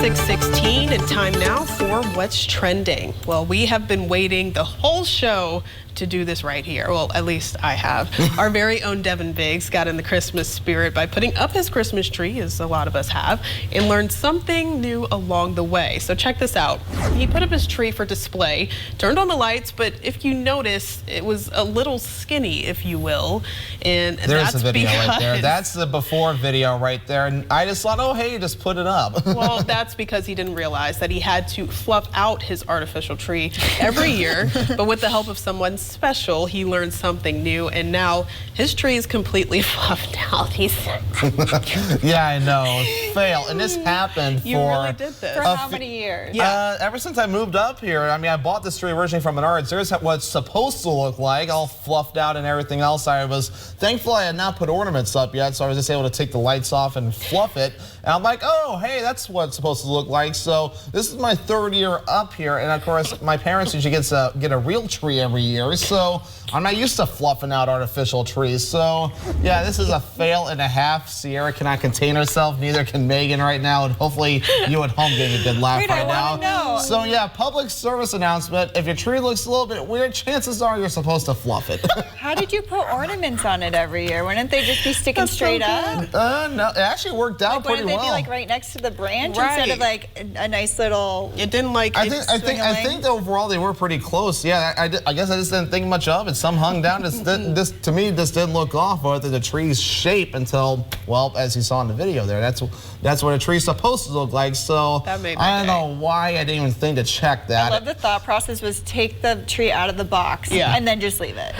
6:16 and time now for What's Trending. Well, we have been waiting the whole show to do this right here. Well, at least I have. Our very own Devin Biggs got in the Christmas spirit by putting up his Christmas tree, as a lot of us have, and learned something new along the way. So check this out. He put up his tree for display, turned on the lights, but if you notice, it was a little skinny, if you will. And there's that's the video because right there. That's the before video right there. And I just thought, oh, hey, just put it up. Well, that's because he didn't realize that he had to fluff out his artificial tree every year. But with the help of someone special, he learned something new, and now his tree is completely fluffed out. Yeah, I know. Fail. And this happened You really did this. For how many years? Yeah. Ever since I moved up here. I mean, I bought this tree originally from Menards. Here's what it's supposed to look like, all fluffed out and everything else. Thankfully, I had not put ornaments up yet, so I was just able to take the lights off and fluff it. And I'm like, oh, hey, that's what it's supposed to look like. So this is my third year up here, and of course, my parents usually get a real tree every year. So I'm not used to fluffing out artificial trees. So yeah, this is a fail and a half. Sierra cannot contain herself. Neither can Megan right now. And hopefully you at home getting a good laugh Wait, right I wanna now. know. So yeah, public service announcement. If your tree looks a little bit weird, chances are you're supposed to fluff it. How did you put ornaments on it every year? Wouldn't they just be sticking straight up? No, it actually worked out pretty Wouldn't they well. be like right next to the branch Right. instead of like a nice little? It didn't like. I think overall they were pretty close. Yeah, I guess I just didn't think much of it. Some hung down. This to me just didn't look off with the tree's shape until, well, as you saw in the video there. That's what a tree's supposed to look like. So That made my I don't day. know why I didn't even think to check that. I love the thought process was take the tree out of the box and then just leave it.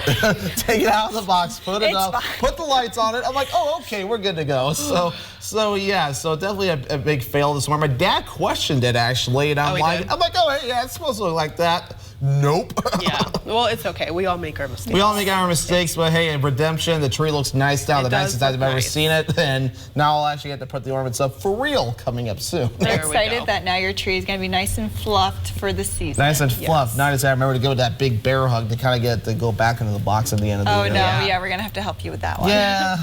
Take it out of the box, put it It's up, fine. put the lights on it. I'm like, oh, okay, we're good to go. So yeah, so definitely a big fail this morning. My dad questioned it actually, and I'm he like, did? oh, hey, yeah, it's supposed to look like that. Nope. Yeah. Well, it's okay. We all make our mistakes. We all make our mistakes, but hey, in redemption, the tree looks nice now. It The does nicest I've look ever nice. seen it, and now I'll actually get to put the ornaments up for real coming up soon. I'm There we go. excited that now your tree is going to be nice and fluffed for the season. Nice and fluff. Yes. Now I just remember to give it that big bear hug to kind of get to go back into the box at the end of the Oh year. no, yeah, we're going to have to help you with that one. Yeah,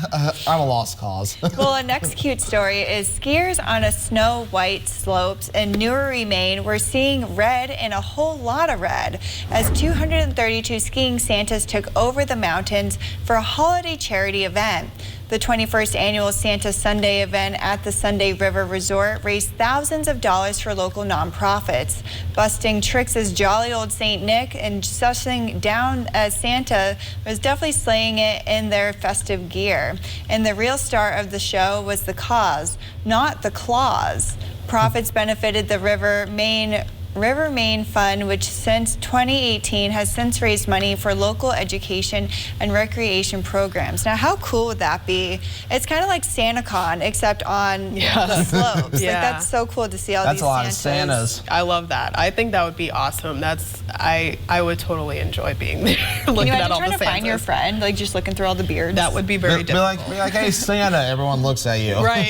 I'm a lost cause. Well, the next cute story is skiers on a snow-white slopes in Newry, Maine. We're seeing red and a whole lot of red as 232 skiing Santas took over the mountains for a holiday charity event. The 21st annual Santa Sunday event at the Sunday River Resort raised thousands of dollars for local nonprofits. Busting tricks as jolly old St. Nick and sussing down as Santa was definitely slaying it in their festive gear. And the real star of the show was the cause, not the claws. Profits benefited the River Maine Fund, which since 2018 has since raised money for local education and recreation programs. Now, how cool would that be? It's kind of like SantaCon, except on the slopes. Yeah. Like, that's so cool to see all That's these a lot of Santas. Santas. I love that. I think that would be awesome. I would totally enjoy being there, Can looking you at imagine all trying the to find your Santas. friend, like just looking through all the beards? That would be very Be difficult. like, hey, Santa, everyone looks at you. Right.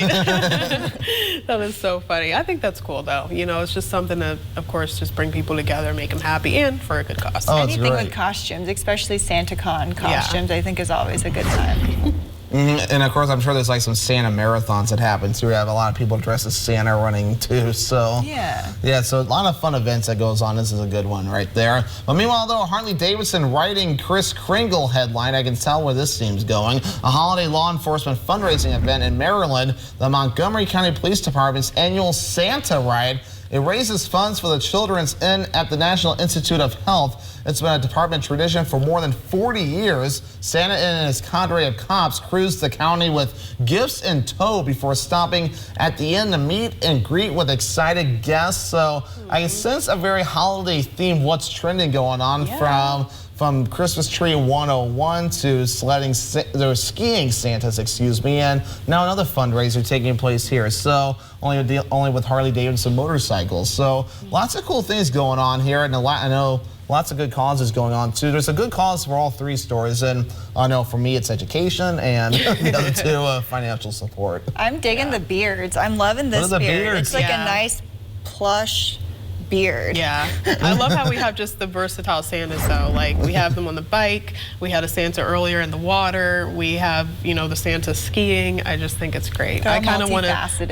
That is so funny. I think that's cool, though. You know, it's just something to, of course, just bring people together, make them happy, and for a good cause. Oh, it's Anything great. with costumes, especially SantaCon costumes, I think is always a good time. And of course, I'm sure there's like some Santa marathons that happen too. We have a lot of people dressed as Santa running too. So yeah, so a lot of fun events that goes on. This is a good one right there. But meanwhile, though, Harley Davidson writing Kris Kringle headline. I can tell where this seems going. A holiday law enforcement fundraising event in Maryland. The Montgomery County Police Department's annual Santa Ride. It raises funds for the Children's Inn at the National Institute of Health. It's been a department tradition for more than 40 years. Santa and his cadre of cops cruise the county with gifts in tow before stopping at the inn to meet and greet with excited guests. So I sense a very holiday themed What's Trending going on from Christmas Tree 101 to skiing Santas, excuse me, and now another fundraiser taking place here. So only with Harley Davidson motorcycles. So lots of cool things going on here, and I know lots of good causes going on too. There's a good cause for all three stories, and I know for me it's education, and the other two financial support. I'm digging the beards. I'm loving this What are the beard. beards? It's like Yeah. a nice plush beard. Yeah, I love how we have just the versatile Santas though. Like we have them on the bike, we had a Santa earlier in the water, we have, you know, the Santa skiing. I just think it's great. They're I kind of want multifaceted.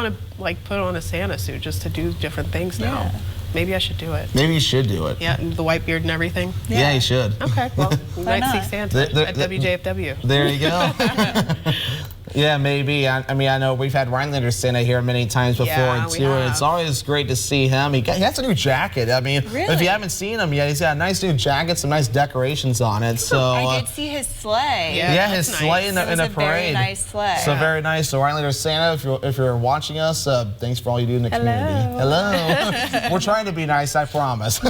to like put on a Santa suit just to do different things now. Yeah. Maybe I should do it. Maybe you should do it. Yeah, and the white beard and everything. Yeah, you should. Okay, well, we might see not? Santa at WJFW. There you go. Yeah, maybe. I mean, I know we've had Rhinelander Santa here many times before, Yeah, we too, and have. it's always great to see him. He has a new jacket. I mean, if Really? you haven't seen him yet, he's got a nice new jacket, some nice decorations on it. So I did see his sleigh. Yeah. yeah, his that's sleigh in nice. the It was a parade. very nice sleigh. So very nice. So Rhinelander Santa, if you're watching us, thanks for all you do in the community. Hello. We're trying to be nice, I promise.